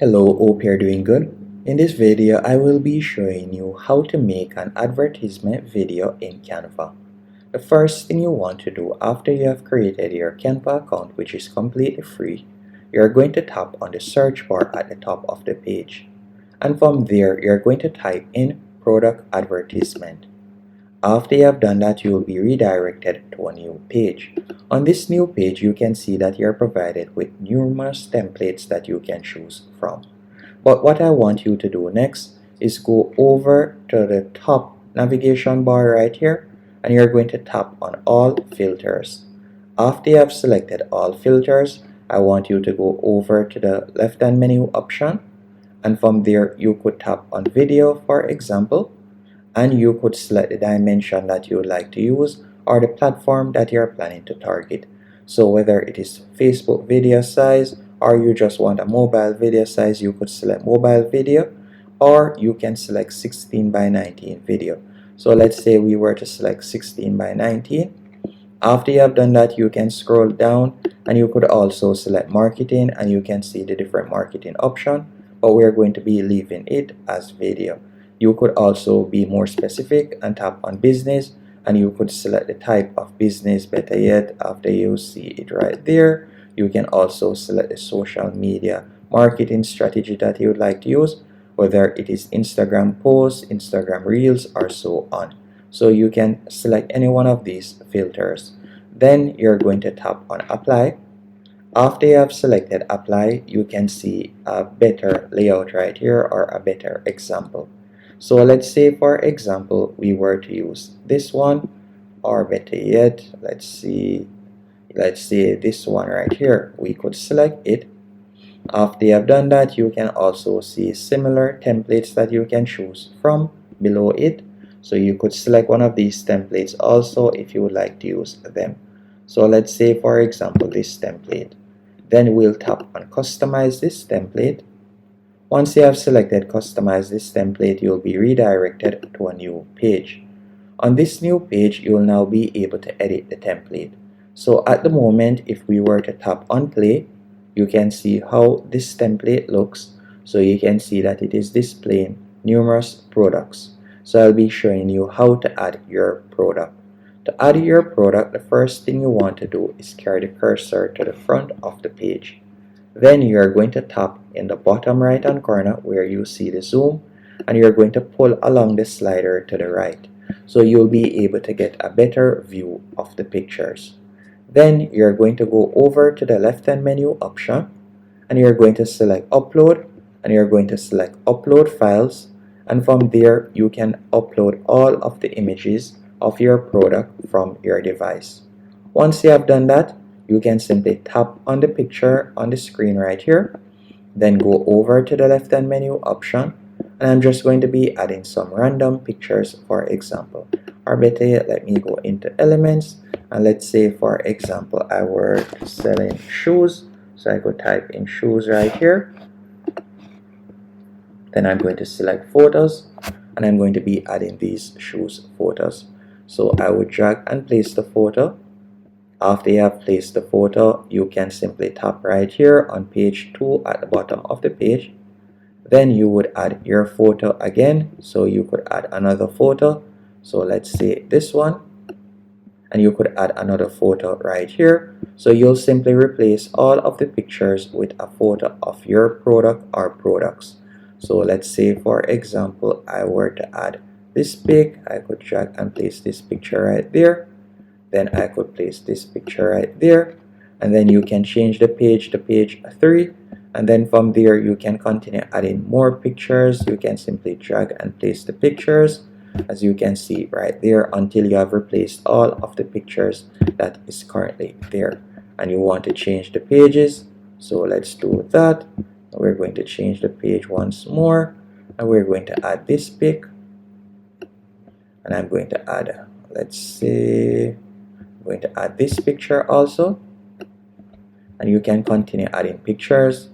Hello, hope you're doing good. In this video, I will be showing you how to make an advertisement video in Canva. The first thing you want to do after you have created your Canva account, which is completely free, you're going to tap on the search bar at the top of the page. And from there, you're going to type in product advertisement. After you have done that, you will be redirected to a new page. On this new page, you can see that you're provided with numerous templates that you can choose from. But what I want you to do next is go over to the top navigation bar right here, and you're going to tap on all filters. After you have selected all filters, I want you to go over to the left hand menu option, and from there you could tap on video, for example, and you could select the dimension that you would like to use or the platform that you're planning to target. So whether it is Facebook video size or you just want a mobile video size, you could select mobile video, or you can select 16 by 19 video. So let's say we were to select 16 by 19. After you have done that, you can scroll down and you could also select marketing, and you can see the different marketing option, but we're going to be leaving it as video. You could also be more specific and tap on business, and you could select the type of business. Better yet, after you see it right there, you can also select the social media marketing strategy that you would like to use, whether it is Instagram posts, Instagram reels, or so on. So you can select any one of these filters. Then you're going to tap on apply. After you have selected apply, you can see a better layout right here, or a better example. So let's say, for example, we were to use this one, or better yet, let's say this one right here. We could select it. After you have done that, you can also see similar templates that you can choose from below it. So you could select one of these templates also if you would like to use them. So let's say, for example, this template. Then we'll tap on customize this template. Once you have selected customize this template, you'll be redirected to a new page. On this new page, you'll now be able to edit the template. So at the moment, if we were to tap on play, you can see how this template looks. So you can see that it is displaying numerous products. So I'll be showing you how to add your product. To add your product, the first thing you want to do is carry the cursor to the front of the page. Then you are going to tap in the bottom right hand corner where you see the zoom, and you're going to pull along the slider to the right. So you'll be able to get a better view of the pictures. Then you're going to go over to the left hand menu option, and you're going to select upload, and you're going to select upload files, and from there you can upload all of the images of your product from your device. Once you have done that, you can simply tap on the picture on the screen right here, then go over to the left hand menu option, and I'm just going to be adding some random pictures, for example. Or better yet, let me go into elements, and let's say, for example, I were selling shoes, so I could type in shoes right here. Then I'm going to select photos, and I'm going to be adding these shoes photos. So I would drag and place the photo. After you have placed the photo, you can simply tap right here on page 2 at the bottom of the page. Then you would add your photo again. So you could add another photo. So let's say this one. And you could add another photo right here. So you'll simply replace all of the pictures with a photo of your product or products. So let's say, for example, I were to add this pic. I could drag and place this picture right there. Then I could place this picture right there, and then you can change the page to page 3, and then from there you can continue adding more pictures. You can simply drag and place the pictures, as you can see right there, until you have replaced all of the pictures that is currently there. And you want to change the pages, so let's do that. We're going to change the page once more, and we're going to add this pic, and I'm going to add, let's say, going to add this picture also, and you can continue adding pictures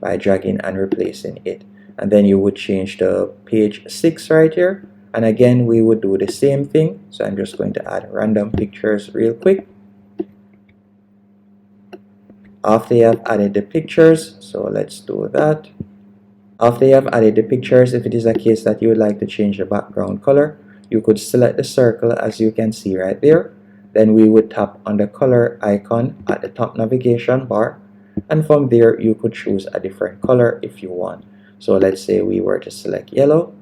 by dragging and replacing it. And then you would change to page 6 right here, and again we would do the same thing. So I'm just going to add random pictures real quick, After you have added the pictures, so let's do that. After you have added the pictures, if it is a case that you would like to change the background color, you could select the circle as you can see right there. Then we would tap on the color icon at the top navigation bar, and from there you could choose a different color if you want. So let's say we were to select yellow.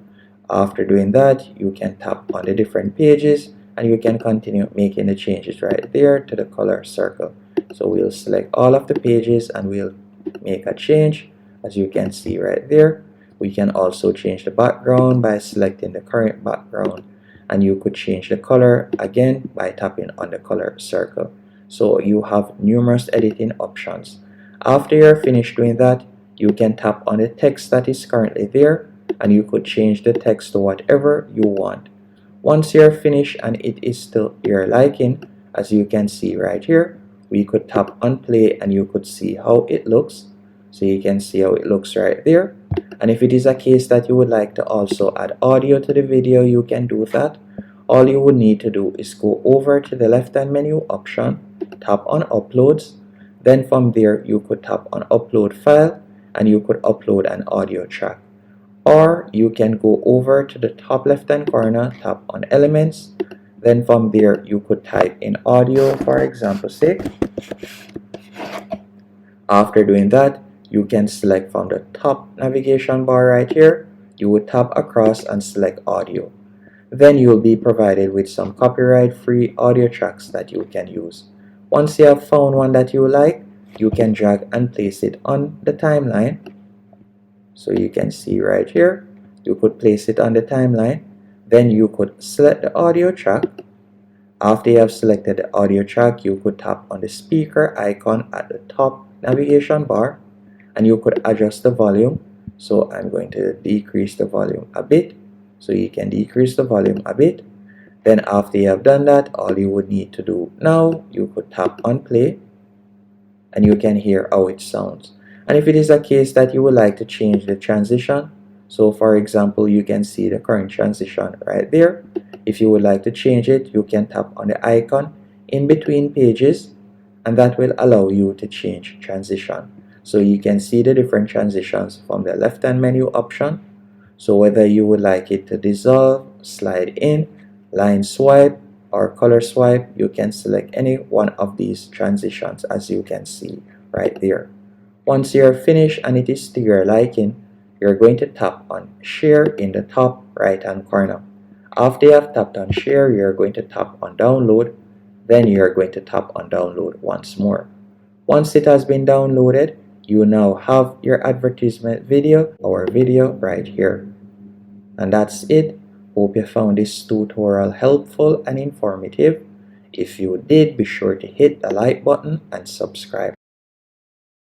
After doing that, you can tap on the different pages and you can continue making the changes right there to the color circle. So we'll select all of the pages and we'll make a change. As you can see right there, we can also change the background by selecting the current background, and you could change the color again by tapping on the color circle. So you have numerous editing options. After you're finished doing that, you can tap on the text that is currently there and you could change the text to whatever you want. Once you're finished and it is still your liking, as you can see right here, we could tap on play and you could see how it looks. So you can see how it looks right there. And if it is a case that you would like to also add audio to the video, you can do that. All you would need to do is go over to the left hand menu option, tap on uploads, then from there you could tap on upload file and you could upload an audio track. Or you can go over to the top left hand corner, tap on elements, then from there you could type in audio for example sake. After doing that, you can select from the top navigation bar right here. You would tap across and select audio. Then you'll be provided with some copyright free audio tracks that you can use. Once you have found one that you like, you can drag and place it on the timeline. So you can see right here, you could place it on the timeline. Then you could select the audio track. After you have selected the audio track, you could tap on the speaker icon at the top navigation bar and you could adjust the volume. So I'm going to decrease the volume a bit, so you can decrease the volume a bit. Then after you have done that, all you would need to do now, you could tap on play and you can hear how it sounds. And if it is a case that you would like to change the transition, so for example you can see the current transition right there. If you would like to change it, you can tap on the icon in between pages and that will allow you to change transition. So you can see the different transitions from the left hand menu option. So whether you would like it to dissolve, slide in, line swipe, or color swipe, you can select any one of these transitions as you can see right there. Once you're finished and it is to your liking, you're going to tap on share in the top right hand corner. After you have tapped on share, you're going to tap on download, then you're going to tap on download once more. Once it has been downloaded, you now have your advertisement video or video right here. And that's it. Hope you found this tutorial helpful and informative. If you did, be sure to hit the like button and subscribe.